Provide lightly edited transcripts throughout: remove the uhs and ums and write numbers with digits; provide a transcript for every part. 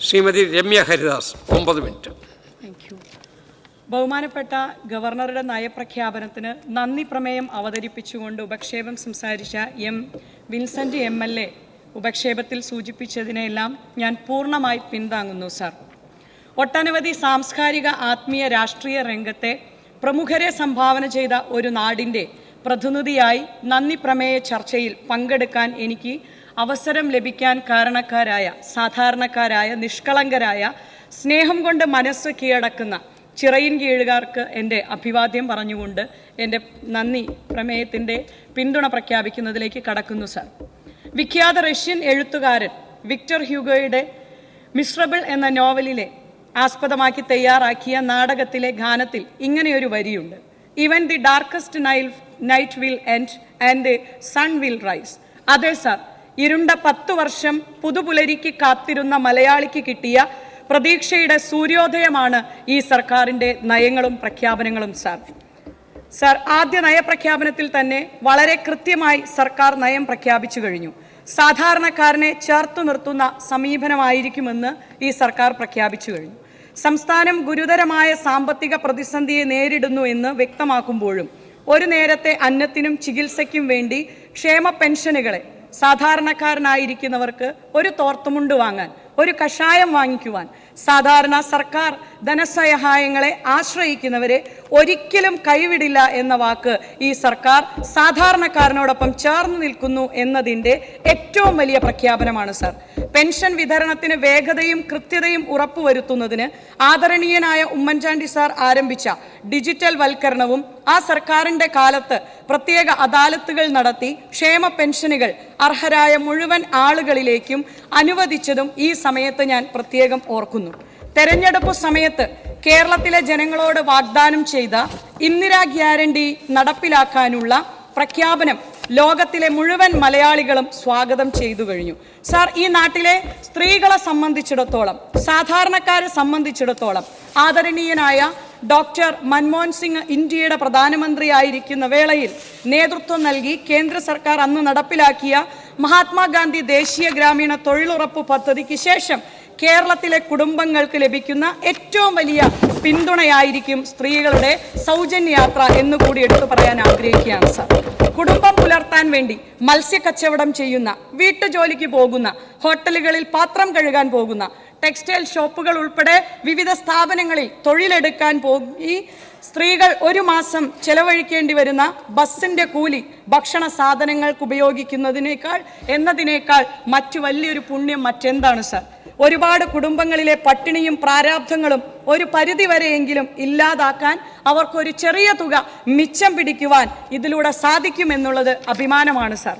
Shrimati Ramya Haridas 9 minute. ബഹുമാനപ്പെട്ട ഗവർണറുടെ നയപ്രഖ്യാപനത്തിന് നന്ദി പ്രമേയം അവതരിപ്പിച്ചുകൊണ്ട് ഉപക്ഷേപം സംസാരിച്ച എം വിൻസെൻ്റ് MLA ഉപക്ഷേപത്തിൽ സൂചിപ്പിച്ചതിനെല്ലാം ഞാൻ പൂർണ്ണമായി പിന്താങ്ങുന്നു സാർ. ഒട്ടനവധി സാംസ്കാരിക ആത്മീയ രാഷ്ട്രീയ രംഗത്തെ പ്രമുഖരെ സംഭാവന ചെയ്ത ഒരു നാടിൻ്റെ പ്രതിനിധിയായി നന്ദി പ്രമേയ ചർച്ചയിൽ പങ്കെടുക്കാൻ എനിക്ക് അവസരം ലഭിക്കാൻ കാരണക്കാരായ സാധാരണക്കാരായ നിഷ്കളങ്കരായ സ്നേഹം കൊണ്ട് മനസ്സ് കീഴടക്കുന്ന ചിറയിൻ കീഴുകാർക്ക് എൻ്റെ അഭിവാദ്യം പറഞ്ഞുകൊണ്ട് എൻ്റെ നന്ദി പ്രമേയത്തിൻ്റെ പിന്തുണ പ്രഖ്യാപിക്കുന്നതിലേക്ക് കടക്കുന്നു സാർ. വിഖ്യാത റഷ്യൻ എഴുത്തുകാരൻ വിക്ടർ ഹ്യൂഗോയുടെ മിസറബിൾ എന്ന നോവലിലെ ആസ്പദമാക്കി തയ്യാറാക്കിയ നാടകത്തിലെ ഗാനത്തിൽ ഇങ്ങനെയൊരു വരിയുണ്ട്: even the darkest night will end and the sun will rise. അതെ സാർ, ഇരുണ്ട 10 വർഷം പുതുപുലരിക്ക് കാത്തിരുന്ന മലയാളിക്ക് കിട്ടിയ പ്രതീക്ഷയുടെ സൂര്യോദയമാണ് ഈ സർക്കാരിൻ്റെ നയങ്ങളും പ്രഖ്യാപനങ്ങളും സാർ. ആദ്യ നയപ്രഖ്യാപനത്തിൽ തന്നെ വളരെ കൃത്യമായി സർക്കാർ നയം പ്രഖ്യാപിച്ചു കഴിഞ്ഞു. സാധാരണക്കാരനെ ചേർത്തു നിർത്തുന്ന സമീപനമായിരിക്കുമെന്ന് ഈ സർക്കാർ പ്രഖ്യാപിച്ചു കഴിഞ്ഞു. സംസ്ഥാനം ഗുരുതരമായ സാമ്പത്തിക പ്രതിസന്ധിയെ നേരിടുന്നു എന്ന് വ്യക്തമാക്കുമ്പോഴും ഒരു നേരത്തെ അന്നത്തിനും ചികിത്സയ്ക്കും വേണ്ടി ക്ഷേമ പെൻഷനുകളെ സാധാരണക്കാരനായിരിക്കുന്നവർക്ക് ഒരു തോർത്തുമുണ്ട് വാങ്ങാൻ, ഒരു കഷായം വാങ്ങിക്കുവാൻ സാധാരണ സർക്കാർ ധനസഹായങ്ങളെ ആശ്രയിക്കുന്നവരെ ഒരിക്കലും കൈവിടില്ല എന്ന വാക്ക് ഈ സർക്കാർ സാധാരണക്കാരനോടൊപ്പം ചേർന്ന് നിൽക്കുന്നു എന്നതിൻ്റെ ഏറ്റവും വലിയ പ്രഖ്യാപനമാണ് സാർ. പെൻഷൻ വിതരണത്തിന് വേഗതയും കൃത്യതയും ഉറപ്പുവരുത്തുന്നതിന് ആദരണീയനായ ഉമ്മൻചാണ്ടി സാർ ആരംഭിച്ച ഡിജിറ്റൽ വൽക്കരണവും ആ സർക്കാരിൻ്റെ കാലത്ത് പ്രത്യേക അദാലത്തുകൾ നടത്തി ക്ഷേമ പെൻഷനുകൾ അർഹരായ മുഴുവൻ ആളുകളിലേക്കും അനുവദിച്ചതും ഈ സമയത്ത് ഞാൻ പ്രത്യേകം ഓർക്കുന്നു. തെരഞ്ഞെടുപ്പ് സമയത്ത് കേരളത്തിലെ ജനങ്ങളോട് വാഗ്ദാനം ചെയ്ത ഇന്ദിരാ ഗ്യാരണ്ടി നടപ്പിലാക്കാനുള്ള പ്രഖ്യാപനം ലോകത്തിലെ മുഴുവൻ മലയാളികളും സ്വാഗതം ചെയ്തു കഴിഞ്ഞു സാർ. ഈ നാട്ടിലെ സ്ത്രീകളെ സംബന്ധിച്ചിടത്തോളം, സാധാരണക്കാരെ സംബന്ധിച്ചിടത്തോളം ആദരണീയനായ ഡോക്ടർ മൻമോഹൻ സിംഗ് ഇന്ത്യയുടെ പ്രധാനമന്ത്രിയായിരിക്കുന്ന വേളയിൽ നേതൃത്വം നൽകി കേന്ദ്ര സർക്കാർ അന്ന് നടപ്പിലാക്കിയ മഹാത്മാഗാന്ധി ദേശീയ ഗ്രാമീണ തൊഴിലുറപ്പ് പദ്ധതിക്ക് ശേഷം കേരളത്തിലെ കുടുംബങ്ങൾക്ക് ലഭിക്കുന്ന ഏറ്റവും വലിയ പിന്തുണയായിരിക്കും സ്ത്രീകളുടെ സൗജന്യ യാത്ര എന്നുകൂടി എടുത്തു പറയാൻ ആഗ്രഹിക്കുകയാണ് സാർ. കുടുംബം പുലർത്താൻ വേണ്ടി മത്സ്യക്കച്ചവടം ചെയ്യുന്ന, വീട്ടുജോലിക്ക് പോകുന്ന, ഹോട്ടലുകളിൽ പാത്രം കഴുകാൻ പോകുന്ന, ടെക്സ്റ്റൈൽ ഷോപ്പുകൾ ഉൾപ്പെടെ വിവിധ സ്ഥാപനങ്ങളിൽ തൊഴിലെടുക്കാൻ പോയി സ്ത്രീകൾ ഒരു മാസം ചെലവഴിക്കേണ്ടി വരുന്ന ബസ്സിൻ്റെ കൂലി ഭക്ഷണ സാധനങ്ങൾക്ക് എന്നതിനേക്കാൾ മറ്റു വലിയൊരു പുണ്യം മറ്റെന്താണ് സാർ? ഒരുപാട് കുടുംബങ്ങളിലെ പട്ടിണിയും പ്രാരാബ്ധങ്ങളും ഒരു പരിധിവരെയെങ്കിലും ഇല്ലാതാക്കാൻ അവർക്കൊരു ചെറിയ തുക മിച്ചം പിടിക്കുവാൻ ഇതിലൂടെ സാധിക്കുമെന്നുള്ളത് അഭിമാനമാണ് സാർ.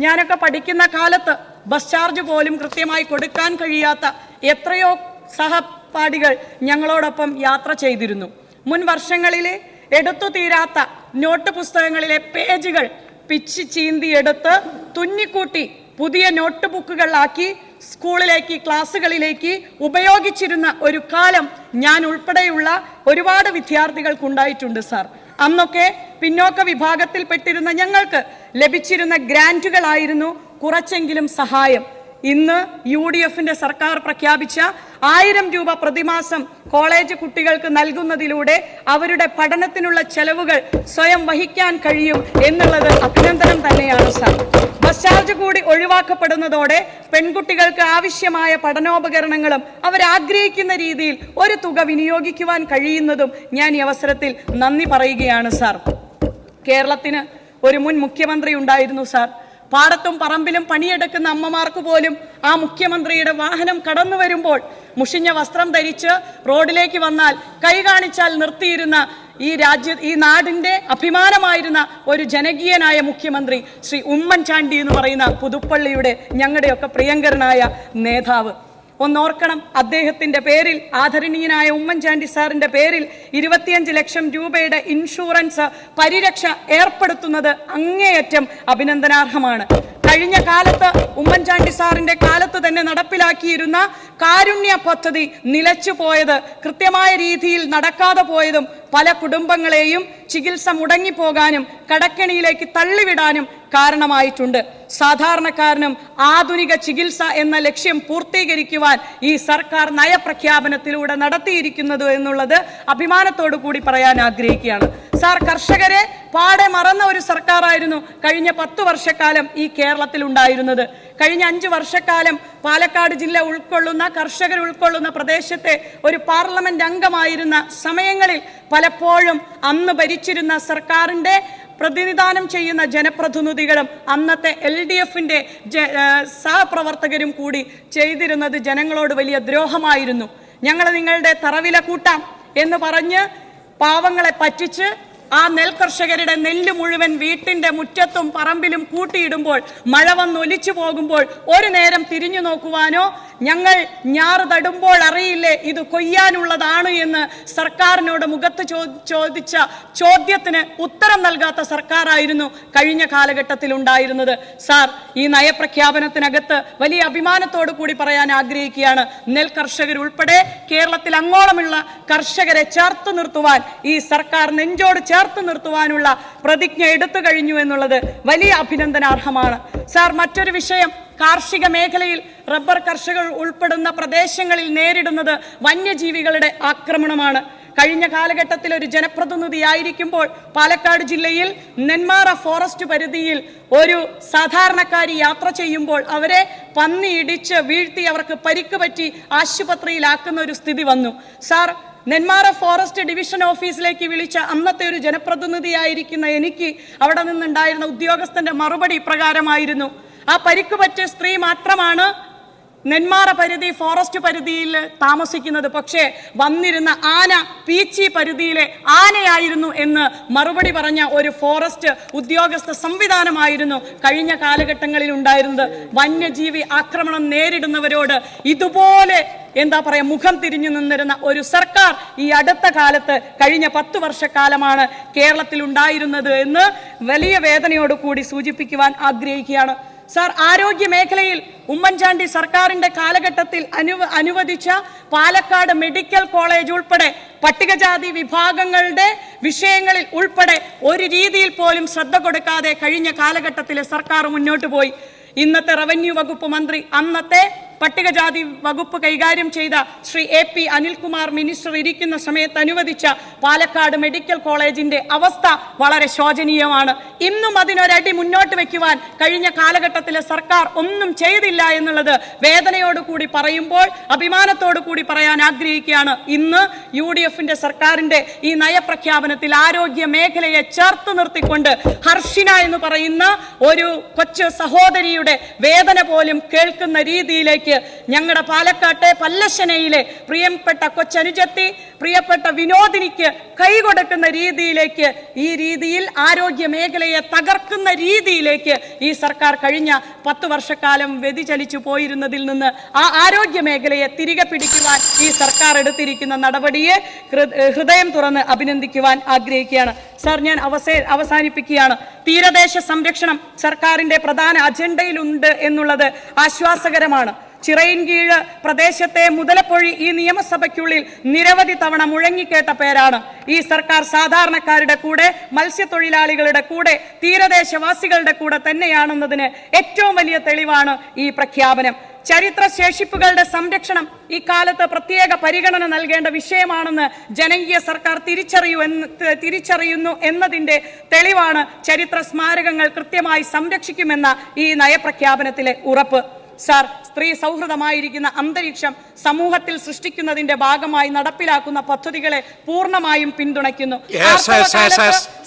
ഞാനൊക്കെ പഠിക്കുന്ന കാലത്ത് ബസ് ചാർജ് പോലും കൃത്യമായി കൊടുക്കാൻ കഴിയാത്ത എത്രയോ സഹപാഠികൾ ഞങ്ങളോടൊപ്പം യാത്ര ചെയ്തിരുന്നു. മുൻ വർഷങ്ങളിലെ എടുത്തു തീരാത്ത നോട്ട് പുസ്തകങ്ങളിലെ പേജുകൾ പിച്ച് ചീന്തിയെടുത്ത് തുന്നിക്കൂട്ടി പുതിയ നോട്ട് ബുക്കുകളാക്കി സ്കൂളിലേക്ക്, ക്ലാസ്സുകളിലേക്ക് ഉപയോഗിച്ചിരുന്ന ഒരു കാലം ഞാൻ ഉൾപ്പെടെയുള്ള ഒരുപാട് വിദ്യാർത്ഥികൾക്കുണ്ടായിട്ടുണ്ട് സാർ. അന്നൊക്കെ പിന്നോക്ക വിഭാഗത്തിൽപ്പെട്ടിരുന്ന ഞങ്ങൾക്ക് ലഭിച്ചിരുന്ന ഗ്രാൻറ്റുകളായിരുന്നു കുറച്ചെങ്കിലും സഹായം. ഇന്ന് UDFന്റെ സർക്കാർ പ്രഖ്യാപിച്ച 1000 രൂപ പ്രതിമാസം കോളേജ് കുട്ടികൾക്ക് നൽകുന്നതിലൂടെ അവരുടെ പഠനത്തിനുള്ള ചെലവുകൾ സ്വയം വഹിക്കാൻ കഴിയും എന്നുള്ളത് അഭിനന്ദനം തന്നെയാണ് സാർ. ബസ് ചാർജ് കൂടി ഒഴിവാക്കപ്പെടുന്നതോടെ പെൺകുട്ടികൾക്ക് ആവശ്യമായ പഠനോപകരണങ്ങളും അവരാഗ്രഹിക്കുന്ന രീതിയിൽ ഒരു തുക വിനിയോഗിക്കുവാൻ കഴിയുന്നതും ഞാൻ ഈ അവസരത്തിൽ നന്ദി പറയുകയാണ് സാർ. കേരളത്തിന് ഒരു മുൻ മുഖ്യമന്ത്രി ഉണ്ടായിരുന്നു സാർ. പാടത്തും പറമ്പിലും പണിയെടുക്കുന്ന അമ്മമാർക്ക് പോലും ആ മുഖ്യമന്ത്രിയുടെ വാഹനം കടന്നു വരുമ്പോൾ മുഷിഞ്ഞ വസ്ത്രം ധരിച്ച് റോഡിലേക്ക് വന്നാൽ കൈ കാണിച്ചാൽ നിർത്തിയിരുന്ന ഈ നാടിൻ്റെ അഭിമാനമായിരുന്ന ഒരു ജനകീയനായ മുഖ്യമന്ത്രി ശ്രീ ഉമ്മൻചാണ്ടി എന്ന് പറയുന്ന പുതുപ്പള്ളിയുടെ ഞങ്ങളുടെയൊക്കെ പ്രിയങ്കരനായ നേതാവ്. ഒന്നോർക്കണം, അദ്ദേഹത്തിൻ്റെ പേരിൽ, ആദരണീയനായ ഉമ്മൻചാണ്ടി സാറിൻ്റെ പേരിൽ 25 ലക്ഷം രൂപയുടെ ഇൻഷുറൻസ് പരിരക്ഷ ഏർപ്പെടുത്തുന്നത് അങ്ങേയറ്റം അഭിനന്ദനാർഹമാണ്. കഴിഞ്ഞ കാലത്ത് ഉമ്മൻചാണ്ടി സാറിൻ്റെ കാലത്ത് തന്നെ നടപ്പിലാക്കിയിരുന്ന കാരുണ്യ പദ്ധതി നിലച്ചു പോയത്, കൃത്യമായ രീതിയിൽ നടക്കാതെ പോയതും പല കുടുംബങ്ങളെയും ചികിത്സ മുടങ്ങിപ്പോകാനും കടക്കെണിയിലേക്ക് തള്ളിവിടാനും കാരണമായിട്ടുണ്ട്. സാധാരണക്കാരനും ആധുനിക ചികിത്സ എന്ന ലക്ഷ്യം പൂർത്തീകരിക്കുവാൻ ഈ സർക്കാർ നയപ്രഖ്യാപനത്തിലൂടെ നടത്തിയിരിക്കുന്നത് എന്നുള്ളത് അഭിമാനത്തോടു കൂടി പറയാൻ ആഗ്രഹിക്കുകയാണ്. സാർ, കർഷകരെ പാടെ മറന്ന ഒരു സർക്കാരായിരുന്നു കഴിഞ്ഞ 10 വർഷക്കാലം ഈ കേരളത്തിൽ ഉണ്ടായിരുന്നത്. കഴിഞ്ഞ 5 വർഷക്കാലം പാലക്കാട് ജില്ല ഉൾക്കൊള്ളുന്ന കർഷകർ ഉൾക്കൊള്ളുന്ന പ്രദേശത്തെ ഒരു പാർലമെന്റ് അംഗമായിരുന്ന സമയങ്ങളിൽ പലപ്പോഴും അന്ന് ഭരിച്ചിരുന്ന സർക്കാരിന്റെ പ്രതിനിധാനം ചെയ്യുന്ന ജനപ്രതിനിധികളും അന്നത്തെ LDFന്റെ സഹപ്രവർത്തകരും കൂടി ചെയ്തിരുന്നത് ജനങ്ങളോട് വലിയ ദ്രോഹമായിരുന്നു. ഞങ്ങൾ നിങ്ങളുടെ തറവില കൂട്ടാം എന്ന് പറഞ്ഞ് പാവങ്ങളെ പറ്റിച്ച് ആ നെൽകർഷകരുടെ നെല്ല് മുഴുവൻ വീട്ടിന്റെ മുറ്റത്തും പറമ്പിലും കൂട്ടിയിടുമ്പോൾ, മഴ വന്ന് ഒലിച്ചു പോകുമ്പോൾ ഒരു നേരം തിരിഞ്ഞു നോക്കുവാനോ ഞങ്ങൾ ഞാറ് തടുമ്പോൾ അറിയില്ലേ ഇത് കൊയ്യാനുള്ളതാണ് എന്ന് സർക്കാരിനോട് മുഖത്ത് ചോദിച്ച ചോദ്യത്തിന് ഉത്തരം നൽകാത്ത സർക്കാരായിരുന്നു കഴിഞ്ഞ കാലഘട്ടത്തിൽ ഉണ്ടായിരുന്നത്. സാർ, ഈ നയപ്രഖ്യാപനത്തിനകത്ത് വലിയ അഭിമാനത്തോടു കൂടി പറയാൻ ആഗ്രഹിക്കുകയാണ്, നെൽകർഷകർ ഉൾപ്പെടെ കേരളത്തിൽ അങ്ങോളമുള്ള കർഷകരെ ചേർത്ത് നിർത്തുവാൻ ഈ സർക്കാർ നെഞ്ചോട് ചേർത്ത് നിർത്തുവാനുള്ള പ്രതിജ്ഞ എടുത്തു കഴിഞ്ഞു എന്നുള്ളത് വലിയ അഭിനന്ദനാർഹമാണ്. സാർ, മറ്റൊരു വിഷയം, കാർഷിക മേഖലയിൽ റബ്ബർ കർഷകർ ഉൾപ്പെടുന്ന പ്രദേശങ്ങളിൽ നേരിടുന്നത് വന്യജീവികളുടെ ആക്രമണമാണ്. കഴിഞ്ഞ കാലഘട്ടത്തിൽ ഒരു ജനപ്രതിനിധിയായിരിക്കുമ്പോൾ പാലക്കാട് ജില്ലയിൽ നെന്മാറ ഫോറസ്റ്റ് പരിധിയിൽ ഒരു സാധാരണക്കാരി യാത്ര ചെയ്യുമ്പോൾ അവരെ പന്നി ഇടിച്ച് വീഴ്ത്തി അവർക്ക് പരിക്ക് പറ്റി ആശുപത്രിയിലാക്കുന്ന ഒരു സ്ഥിതി വന്നു. സാർ, നെന്മാറ ഫോറസ്റ്റ് ഡിവിഷൻ ഓഫീസിലേക്ക് വിളിച്ച അന്നത്തെ ഒരു ജനപ്രതിനിധിയായിരിക്കുന്ന എനിക്ക് അവിടെ നിന്നുണ്ടായിരുന്ന ഉദ്യോഗസ്ഥന്റെ മറുപടി ഇപ്രകാരമായിരുന്നു: ആ പരിക്ക് പറ്റിയ സ്ത്രീ മാത്രമാണ് നെന്മാറ പരിധി ഫോറസ്റ്റ് പരിധിയിൽ താമസിക്കുന്നത്, പക്ഷേ വന്നിരുന്ന ആന പീച്ചി പരിധിയിലെ ആനയായിരുന്നു എന്ന് മറുപടി പറഞ്ഞ ഒരു ഫോറസ്റ്റ് ഉദ്യോഗസ്ഥ സംവിധാനമായിരുന്നു കഴിഞ്ഞ കാലഘട്ടങ്ങളിൽ ഉണ്ടായിരുന്നത്. വന്യജീവി ആക്രമണം നേരിടുന്നവരോട് ഇതുപോലെ മുഖം തിരിഞ്ഞു നിന്നിരുന്ന ഒരു സർക്കാർ ഈ അടുത്ത കാലത്ത് കഴിഞ്ഞ 10 വർഷക്കാലമാണ് കേരളത്തിൽ ഉണ്ടായിരുന്നത് എന്ന് വലിയ വേദനയോടുകൂടി സൂചിപ്പിക്കുവാൻ ആഗ്രഹിക്കുകയാണ്. സാർ, ആരോഗ്യ മേഖലയിൽ ഉമ്മൻചാണ്ടി സർക്കാരിന്റെ കാലഘട്ടത്തിൽ അനുവദിച്ച പാലക്കാട് മെഡിക്കൽ കോളേജ് ഉൾപ്പെടെ പട്ടികജാതി വിഭാഗങ്ങളുടെ വിഷയങ്ങളിൽ ഉൾപ്പെടെ ഒരു രീതിയിൽ പോലും ശ്രദ്ധ കൊടുക്കാതെ കഴിഞ്ഞ കാലഘട്ടത്തിലെ സർക്കാർ മുന്നോട്ട് പോയി. ഇന്നത്തെ റവന്യൂ വകുപ്പ് മന്ത്രി അന്നത്തെ പട്ടികജാതി വകുപ്പ് കൈകാര്യം ചെയ്ത ശ്രീ AP അനിൽകുമാർ മിനിസ്റ്റർ ഇരിക്കുന്ന സമയത്ത് അനുവദിച്ച പാലക്കാട് മെഡിക്കൽ കോളേജിന്റെ അവസ്ഥ വളരെ ശോചനീയമാണ്. ഇന്നും അതിനൊരടി മുന്നോട്ട് വെക്കുവാൻ കഴിഞ്ഞ കാലഘട്ടത്തിലെ സർക്കാർ ഒന്നും ചെയ്തില്ല എന്നുള്ളത് വേദനയോടുകൂടി പറയുമ്പോൾ അഭിമാനത്തോടു കൂടി പറയാൻ ആഗ്രഹിക്കുകയാണ്. ഇന്ന് UDFന്റെ സർക്കാരിന്റെ ഈ നയപ്രഖ്യാപനത്തിൽ ആരോഗ്യ മേഖലയെ ചേർത്ത് നിർത്തിക്കൊണ്ട് ഹർഷിന എന്ന് പറയുന്ന ഒരു കൊച്ചു സഹോദരിയുടെ വേദന പോലും കേൾക്കുന്ന രീതിയിലേക്ക് ഞങ്ങളുടെ പാലക്കാട്ടെ പല്ലശ്ശനയിലെ പ്രിയപ്പെട്ട കൊച്ചനുജത്തി, പ്രിയപ്പെട്ട വിനോദിനിക്ക് കൈകൊടുക്കുന്ന രീതിയിലേക്ക്, ഈ രീതിയിൽ ആരോഗ്യ മേഖലയെ തകർക്കുന്ന രീതിയിലേക്ക് ഈ സർക്കാർ കഴിഞ്ഞ 10 വർഷക്കാലം വ്യതിചലിച്ചു പോയിരുന്നതിൽ നിന്ന് ആ ആരോഗ്യ മേഖലയെ തിരികെ പിടിക്കുവാൻ ഈ സർക്കാർ എടുത്തിരിക്കുന്ന നടപടിയെ ഹൃദയം തുറന്ന് അഭിനന്ദിക്കുവാൻ ആഗ്രഹിക്കുകയാണ്. സാർ, ഞാൻ അവസാനിപ്പിക്കുകയാണ്. തീരദേശ സംരക്ഷണം സർക്കാരിന്റെ പ്രധാന അജണ്ടയിലുണ്ട് എന്നുള്ളത് ആശ്വാസകരമാണ്. ചിറയിൻകീഴ് പ്രദേശത്തെ മുതലപ്പൊഴി ഈ നിയമസഭയ്ക്കുള്ളിൽ നിരവധി തവണ മുഴങ്ങിക്കേട്ട പേരാണ്. ഈ സർക്കാർ സാധാരണക്കാരുടെ കൂടെ, മത്സ്യത്തൊഴിലാളികളുടെ കൂടെ, തീരദേശവാസികളുടെ കൂടെ തന്നെയാണെന്നതിന് ഏറ്റവും വലിയ തെളിവാണ് ഈ പ്രഖ്യാപനം. ചരിത്ര ശേഷിപ്പുകളുടെ സംരക്ഷണം ഈ കാലത്ത് പ്രത്യേക പരിഗണന നൽകേണ്ട വിഷയമാണെന്ന് ജനകീയ സർക്കാർ തിരിച്ചറിയുന്നു എന്നതിന്റെ തെളിവാണ് ചരിത്ര സ്മാരകങ്ങൾ കൃത്യമായി സംരക്ഷിക്കുമെന്ന ഈ നയപ്രഖ്യാപനത്തിലെ ഉറപ്പ്. സാർ, സ്ത്രീ സൗഹൃദമായിരിക്കുന്ന അന്തരീക്ഷം സമൂഹത്തിൽ സൃഷ്ടിക്കുന്നതിന്റെ ഭാഗമായി നടപ്പിലാക്കുന്ന പദ്ധതികളെ പൂർണ്ണമായും പിന്തുണയ്ക്കുന്നു.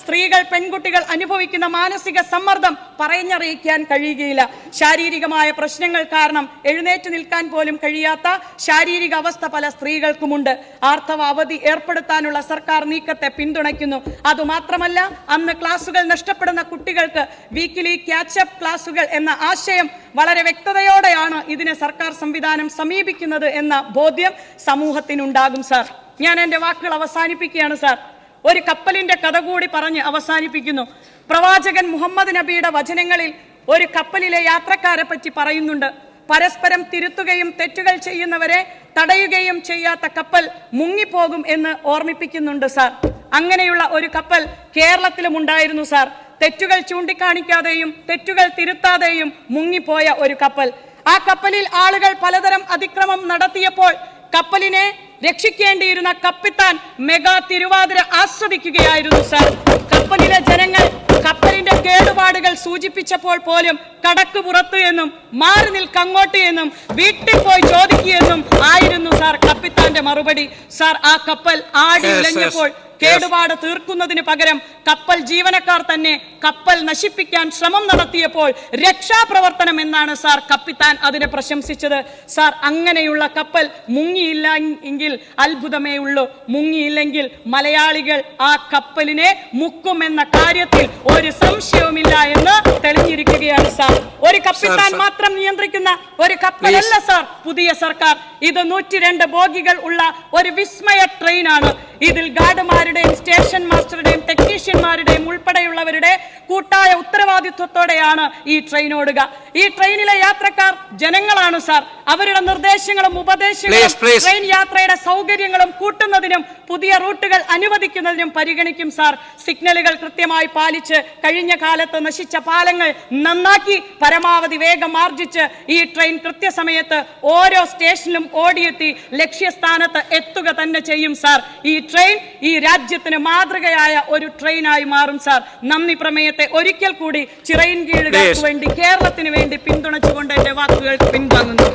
സ്ത്രീകൾ, പെൺകുട്ടികൾ അനുഭവിക്കുന്ന മാനസിക സമ്മർദ്ദം പറഞ്ഞറിയിക്കാൻ കഴിയുകയില്ല. ശാരീരികമായ പ്രശ്നങ്ങൾ കാരണം എഴുന്നേറ്റ് നിൽക്കാൻ പോലും കഴിയാത്ത ശാരീരിക അവസ്ഥ പല സ്ത്രീകൾക്കുമുണ്ട്. ആർത്തവ അവധി ഏർപ്പെടുത്താനുള്ള സർക്കാർ നീക്കത്തെ പിന്തുണയ്ക്കുന്നു. അതുമാത്രമല്ല, അന്ന് ക്ലാസുകൾ നഷ്ടപ്പെടുന്ന കുട്ടികൾക്ക് വീക്കിലി ക്യാച്ചപ്പ് ക്ലാസുകൾ എന്ന ആശയം വളരെ വ്യക്തതയോടെയാണ് ഇതിനെ സർക്കാർ സംവിധാനം സമീപിക്കുന്നത് എന്ന ബോധ്യം സമൂഹത്തിനുണ്ടാകും. സാർ, ഞാൻ എൻ്റെ വാക്കുകൾ അവസാനിപ്പിക്കുകയാണ്. സാർ, ഒരു കപ്പലിന്റെ കഥ കൂടി പറഞ്ഞ് അവസാനിപ്പിക്കുന്നു. പ്രവാചകൻ മുഹമ്മദ് നബിയുടെ വചനങ്ങളിൽ ഒരു കപ്പലിലെ യാത്രക്കാരെ പറ്റി പറയുന്നുണ്ട്. പരസ്പരം തിരുത്തുകയും തെറ്റുകൾ ചെയ്യുന്നവരെ തടയുകയും ചെയ്യാത്ത കപ്പൽ മുങ്ങിപ്പോകും എന്ന് ഓർമ്മിപ്പിക്കുന്നുണ്ട് സാർ. അങ്ങനെയുള്ള ഒരു കപ്പൽ കേരളത്തിലും ഉണ്ടായിരുന്നു സാർ. തെറ്റുകൾ ചൂണ്ടിക്കാണിക്കാതെയും തെറ്റുകൾ തിരുത്താതെയും മുങ്ങിപ്പോയ ഒരു കപ്പൽ. ആ കപ്പലിൽ ആളുകൾ പലതരം അതിക്രമം നടത്തിയപ്പോൾ കപ്പലിനെ രക്ഷിക്കേണ്ടിയിരുന്ന കപ്പിത്താൻ മെഗാ തിരുവാതിര ആസ്വദിക്കുകയായിരുന്നു സാർ. കപ്പലിലെ ജനങ്ങൾ കപ്പലിന്റെ കേടുപാടുകൾ സൂചിപ്പിച്ചപ്പോൾ പോലും കടക്ക് പുറത്ത് എന്നും മാറി നിൽക്കങ്ങോട്ട് എന്നും വീട്ടിൽ പോയി ചോദിക്കുകയെന്നും ആയിരുന്നു സാർ കപ്പിത്താന്റെ മറുപടി. സാർ, ആ കപ്പൽ ആടി ഉലഞ്ഞപ്പോൾ കേടുപാട് തീർക്കുന്നതിന് പകരം കപ്പൽ ജീവനക്കാർ തന്നെ കപ്പൽ നശിപ്പിക്കാൻ ശ്രമം നടത്തിയപ്പോൾ രക്ഷാപ്രവർത്തനം എന്നാണ് സാർ കപ്പിത്താൻ അതിനെ പ്രശംസിച്ചത്. സാർ, അങ്ങനെയുള്ള കപ്പൽ മുങ്ങിയില്ല എങ്കിൽ അത്ഭുതമേ ഉള്ളൂ. മുങ്ങിയില്ലെങ്കിൽ മലയാളികൾ ആ കപ്പലിനെ മുക്കുമെന്ന കാര്യത്തിൽ ഒരു സംശയവുമില്ല എന്ന് തെളിഞ്ഞിരിക്കുകയാണ് സാർ. ഒരു കപ്പിത്താൻ മാത്രം നിയന്ത്രിക്കുന്ന ഒരു കപ്പലല്ല സാർ പുതിയ സർക്കാർ. ഇത് 102 ബോഗികൾ ഉള്ള ഒരു വിസ്മയ ട്രെയിനാണ്. ഇതിൽ ഗാർഡുമാരുടെയും സ്റ്റേഷൻ മാസ്റ്ററുടെയും ടെക്നീഷ്യന്മാരുടെയും ഉൾപ്പെടെയുള്ളവരുടെ കൂട്ടായ ഉത്തരവാദിത്വത്തോടെയാണ് ഈ ട്രെയിൻ ഓടുക. ഈ ട്രെയിനിലെ യാത്രക്കാർ ജനങ്ങളാണ് സാർ. അവരുടെ നിർദ്ദേശങ്ങളും ഉപദേശങ്ങളും ട്രെയിൻ യാത്രയുടെ സൗകര്യങ്ങളും കൂട്ടുന്നതിനും പുതിയ റൂട്ടുകൾ അനുവദിക്കുന്നതിനും പരിഗണിക്കും സാർ. സിഗ്നലുകൾ കൃത്യമായി പാലിച്ച് കഴിഞ്ഞ കാലത്ത് നശിച്ച പാലങ്ങൾ നന്നാക്കി പരമാവധി വേഗം ആർജിച്ച് ഈ ട്രെയിൻ കൃത്യസമയത്ത് ഓരോ സ്റ്റേഷനിലും ഓടിയെത്തി ലക്ഷ്യസ്ഥാനത്ത് എത്തുക തന്നെ ചെയ്യും സാർ. ഈ ട്രെയിൻ ഈ രാജ്യത്തിന് മാതൃകയായ ഒരു ട്രെയിനായി മാറും സാർ. നന്ദി പ്രമേയത്തെ ഒരിക്കൽ കൂടി ചിറയിൻകീഴുകാർക്ക് വേണ്ടി കേരളത്തിന് വേണ്ടി പിന്തുണച്ചുകൊണ്ട് എന്റെ വാക്കുകൾ പിൻവാങ്ങുന്നു.